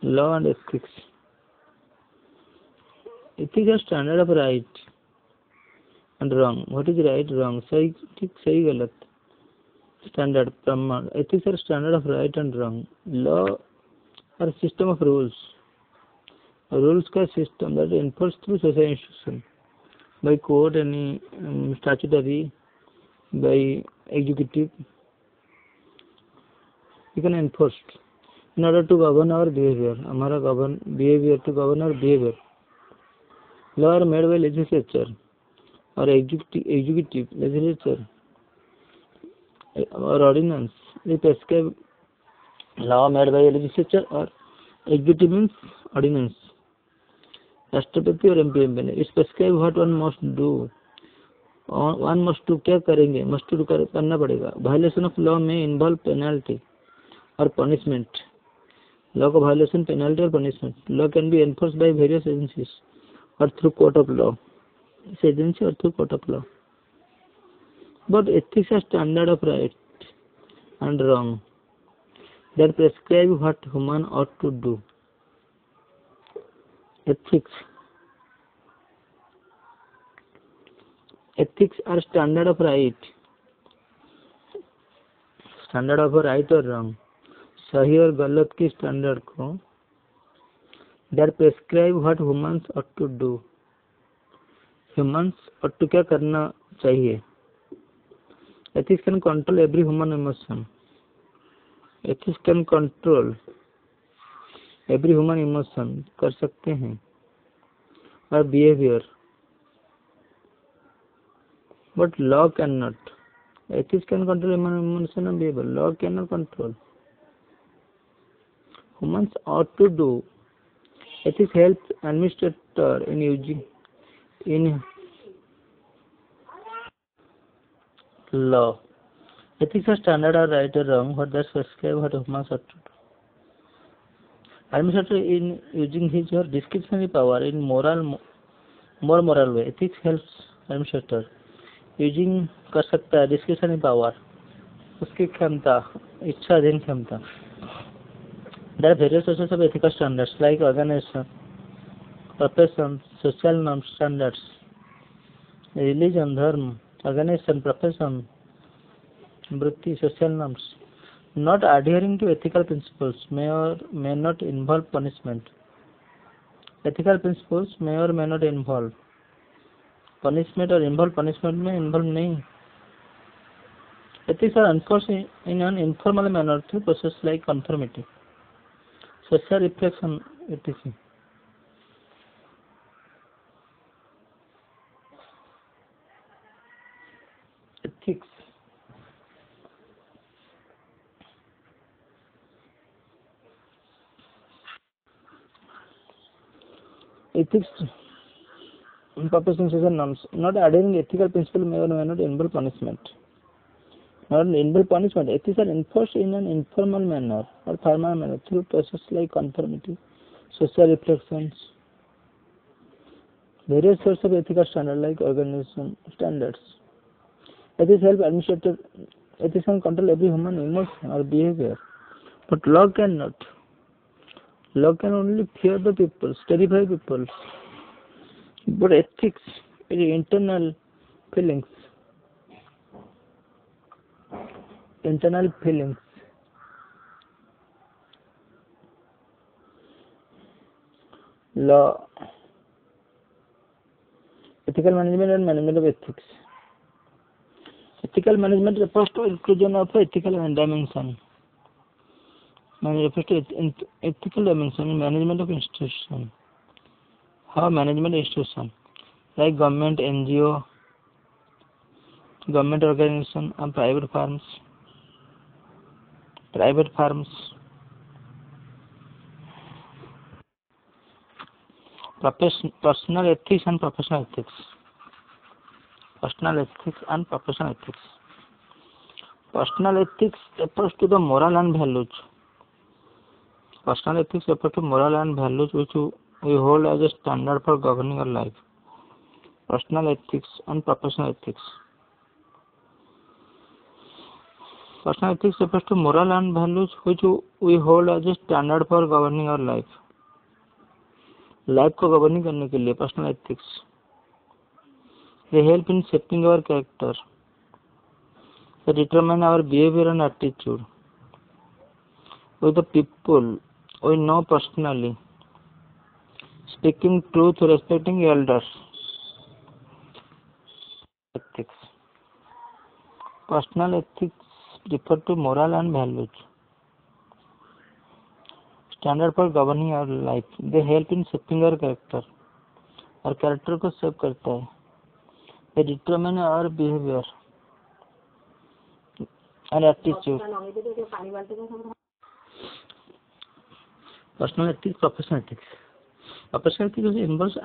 Law and ethics. Ethics are standard of right and wrong. What is right, wrong? सही ठीक सही गलत. Standard प्रमाण. Ethics are standard of right and wrong. Law are system of rules. Rules का system that enforced through social institution by court, any statutory, by executive. You can enforce in order to govern our behavior. हमारा govern behavior to govern our behavior. Law are made by legislature or executive legislature or ordinance. They prescribe law made by legislature or executive means ordinance. राष्ट्रपति और MP MLA is prescribe what one must do. One must do क्या करेंगे, must do करना पड़ेगा. Violation of law में involve penalty और punishment. Law का violation penalty और punishment. Law can be enforced by various agencies और थ्रू कोर्ट ऑफ लॉ. इस एजेंसी और through court of law. But ethics are standard of right and wrong that prescribe what human ought to do. Ethics are standard of right और wrong. सही और गलत की standard को that prescribe what humans ought to do. Humans ought to क्या करना चाहिए. Ethics can control every human emotion. Ethics can control every human emotion कर सकते हैं और behavior. But law cannot. Ethics can control human emotion and behavior. Law cannot control. Humans ought to do. Ethics helps administrator in using in law. Ethics are standard or right or wrong. What does prescribe what humans ought to do. Administrator in using his or discretionary power in more moral way. Ethics helps administrator using कर सकता है discretionary power, उसकी क्षमता, इच्छाधीन क्षमता. There are various sources of ethical standards like organisation, profession, social norms, standards, religion, धर्म, organisation, profession, वृत्ति, social norms. Not adhering to ethical principles may or may not involve punishment. Ethical principles may or may not involve punishment or involve punishment में involve नहीं. Ethics are enforced in an informal manner through process like conformity, social reflection, etc. Ethics. Ethics in professional social norms. Not adhering ethical principle may or may not involve punishment. Not involve punishment. Ethics are enforced in an informal manner or formal manner through process like conformity, social reflections, various sorts of ethical standards like organization standards. Ethics help administrator. Ethics can control every human emotion or behavior, but law cannot. Law can only fear the people, terrify people. But ethics is internal feelings. Internal feelings. Law. Ethical management and management of ethics. Ethical management refers to inclusion of ethical dimension. Refers to ethical dimension in management of institution. How management institution like government, NGO, government organization and private firms. Personal ethics and professional ethics. Personal ethics and professional ethics. Personal ethics refers to the moral and values. Personal ethics refers to moral and values which we hold as a standard for governing our life. Personal ethics and professional ethics. Personal ethics refers to moral and values which we hold as a standard for governing our life. Life को governing करने के लिए personal ethics they help in shaping our character, they determine our behaviour and attitude with the people we know personally, speaking truth, respecting elders. Ethics. Personal ethics refer to moral and values, standard for governing our life. They help in shaping our character. और character को shape करता है. They determine our behavior and attitude. Personal ethics, professional ethics. Professional ethics involves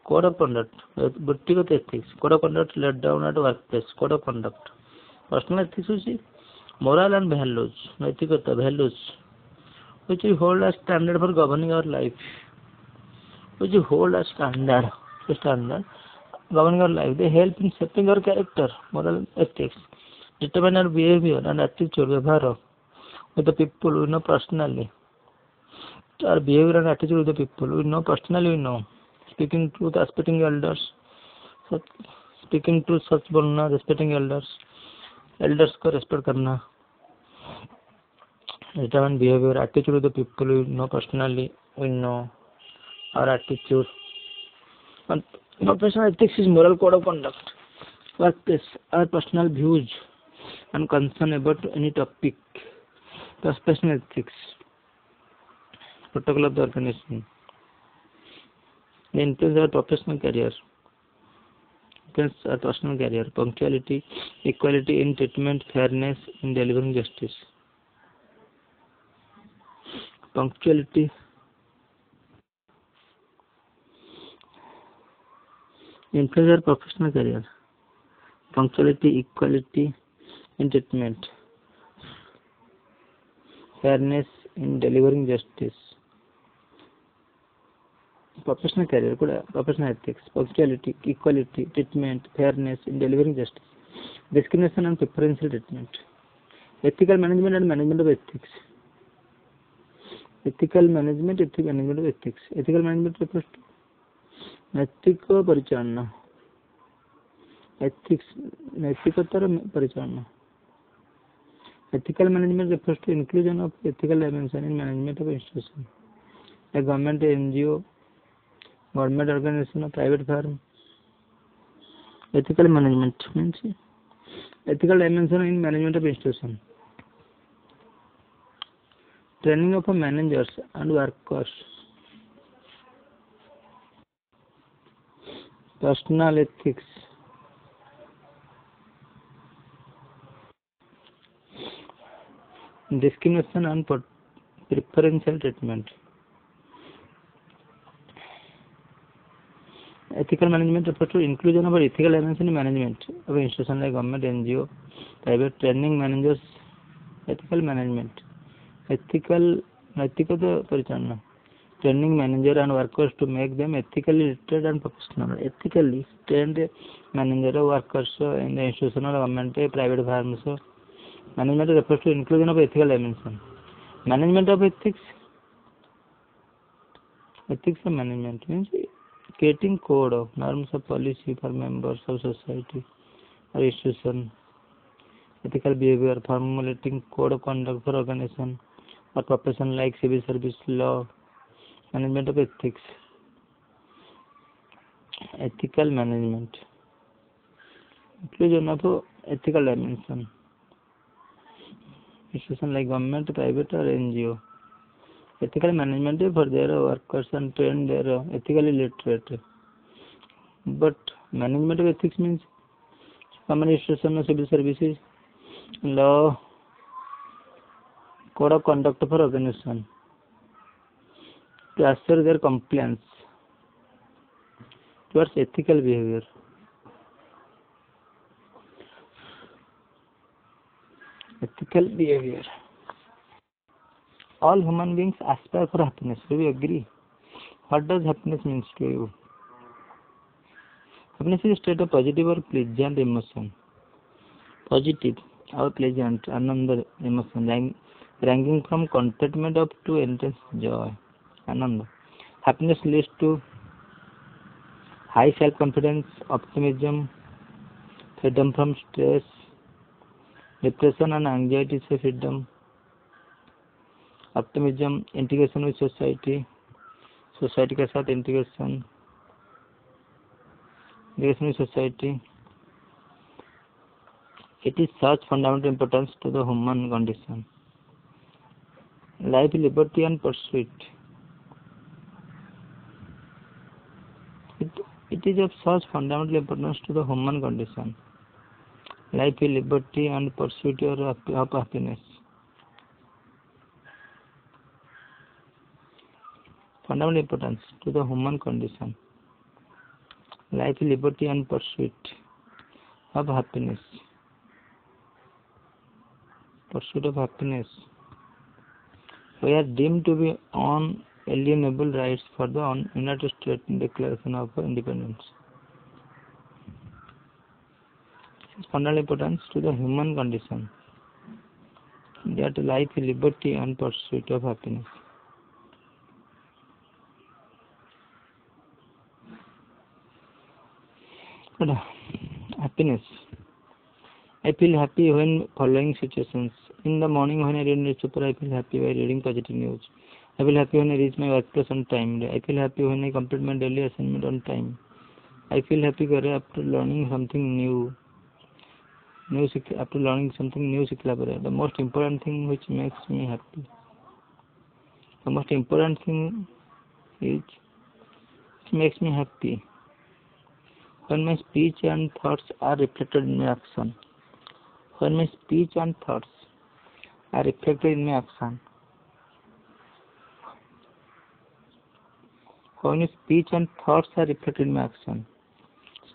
code of conduct, व्यक्तिगत ethics, code of conduct laid down at workplace, code of conduct. Personal ethics is moral and values, नैतिकता, values, which we hold as standard for governing our life. Which we hold as standard governing our life. They help in shaping our character, moral ethics, determine our behavior and attitude, व्यवहार with the people we know personally. Our behavior and attitude with the people we know personally, we know. Speaking truth, respecting elders. Speaking truth, सच बोलना, respecting elders. Elders को respect करना. Determine behavior, attitude with the people we know personally, we know. Our attitude. And professional ethics is moral code of conduct. Workplace, our personal views and concern about any topic. Professional ethics. Protocol of the organization. They influence our professional career. Punctuality, equality in treatment, fairness in delivering justice. Punctuality influence our professional career. Punctuality, equality in treatment, fairness in delivering justice. Professional career, professional ethics, punctuality, equality, treatment, fairness in delivering justice, discrimination and preferential treatment, ethical management and management of ethics. Ethical management of ethics. Ethical management refers to नैतिक परिचालना, ethics, नैतिकतार परिचालना. Ethical management refers to inclusion of ethical dimension in management of institution, a government, NGO, government organization, or private firm. Ethical management means ethical dimension in management of institution. Training of managers and workers. Personal ethics. Discrimination and preferential treatment. Ethical management refers to inclusion of ethical dimension in management of institutions like government, NGO, private. Training managers, ethical management. Ethical, नैतिकता परिचालना. Training manager and workers to make them ethically literate and professional. Ethically trained manager or workers in the institution or government, private firms. Management refers to inclusion of ethical dimension. Management of ethics. Ethics of management means creating code of norms of policy for members of society or institution. Ethical behavior, formulating code of conduct for organization or profession like civil service, law. Management of ethics. Ethical management. Inclusion of ethical dimension. Institution like government, private or NGO. Ethical management for their workers and train their ethically literate. But management of ethics means common institution, civil services, law, code of conduct for organization to assure their compliance towards ethical behavior. Ethical behavior. All human beings aspire for happiness. Do you agree? What does happiness mean to you? Happiness is a state of positive or pleasant emotion. Positive, or pleasant, ananda emotion, ranging from contentment up to intense joy, ananda. Happiness leads to high self-confidence, optimism, freedom from stress, depression and anxiety से freedom, optimism, integration with society, society के साथ integration with society. It is such fundamental importance to the human condition. Life, liberty and pursuit. It is of such fundamental importance to the human condition. Life, liberty and pursuit of happiness. Fundamental importance to the human condition. Life, liberty and pursuit of happiness. Pursuit of happiness. We are deemed to be unalienable rights for the United States Declaration of Independence. Fundamental importance to the human condition. That life, liberty and pursuit of happiness. But happiness. I feel happy when following situations. In the morning when I read newspaper, I feel happy by reading positive news. I feel happy when I reach my workplace on time. I feel happy when I complete my daily assignment on time. I feel happy after learning something new. After learning something new, the most important thing which makes me happy. The most important thing is which makes me happy. When my speech and thoughts are reflected in my action. When my speech and thoughts are reflected in my action. When my speech and thoughts are reflected in my action.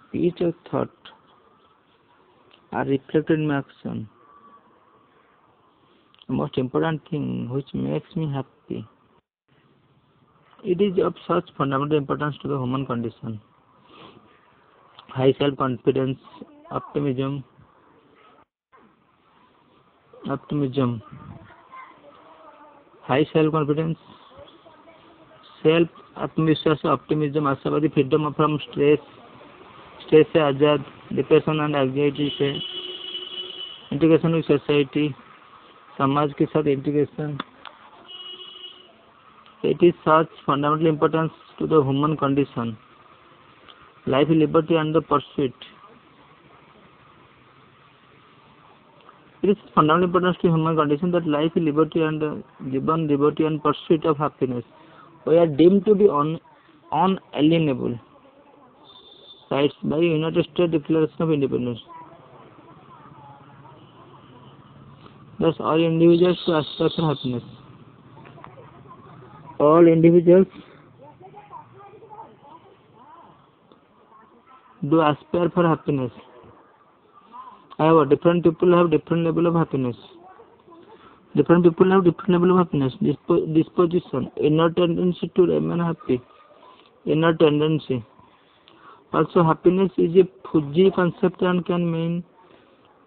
Speech or thought are reflected in my action. The most important thing which makes me happy. It is of such fundamental importance to the human condition. High self-confidence, optimism, high self-confidence, आत्मविश्वास, optimism, आशावादी, freedom from stress से आजाद, depression and anxiety से, integration with society, समाज के साथ integration. It is such fundamental importance to the human condition. Life, liberty and the pursuit. It is fundamental importance to human condition that life, liberty and liberty and pursuit of happiness. We are deemed to be unalienable rights by United States Declaration of Independence. Thus, all individuals to aspire for happiness. All individuals do aspire for happiness. However, different people have different level of happiness. Different people have different level of happiness. Disposition, inner tendency to remain happy. Inner tendency. Also, happiness is a fuzzy concept and can mean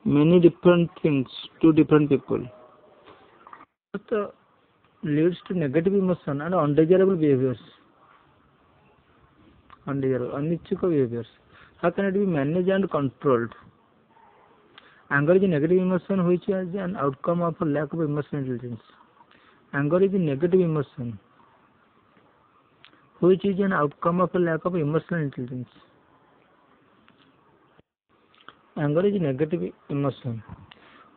many different things to different people. It leads to negative emotion and undesirable behaviors. Undesirable behaviors. How can it be managed and controlled? Anger is a negative emotion which is an outcome of a lack of emotional intelligence. Anger is a negative emotion which is an outcome of a lack of emotional intelligence. Anger is a negative emotion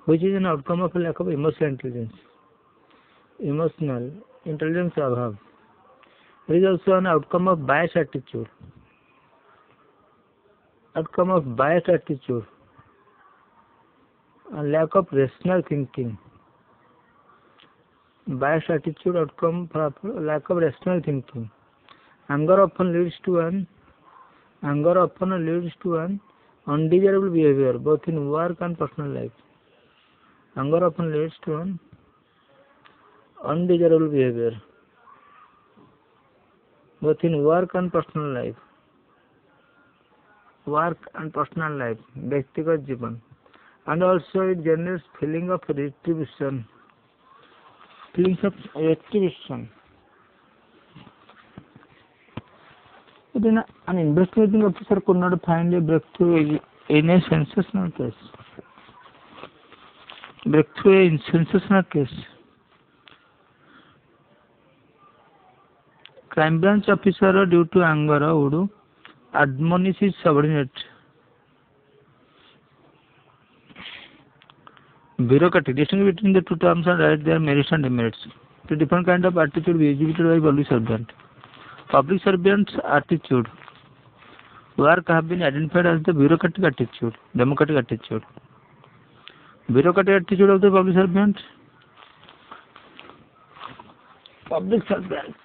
which is an outcome of a lack of emotional intelligence. Emotional intelligence above. It is also an outcome of biased attitude. Outcome of biased attitude. A lack of rational thinking. Biased attitude outcome for lack of rational thinking. Anger often leads to an undesirable behavior both in work and personal life. Anger often leads to an undesirable behavior both in work and personal life. Work and personal life, व्यक्तिगत जीवन. and also it generates feeling of retribution. Feelings of retribution. Then an investigating officer could not find a breakthrough in a sensational case. Breakthrough in sensational case. Crime branch officer, due to anger, would admonish his subordinate. Bureaucratic. Distinction between the two terms are right their merits and demerits. The different kind of attitude be exhibited by public servant. Public servant's attitude. Work have been identified as the bureaucratic attitude, democratic attitude. Bureaucratic attitude of the public servant. Public servant.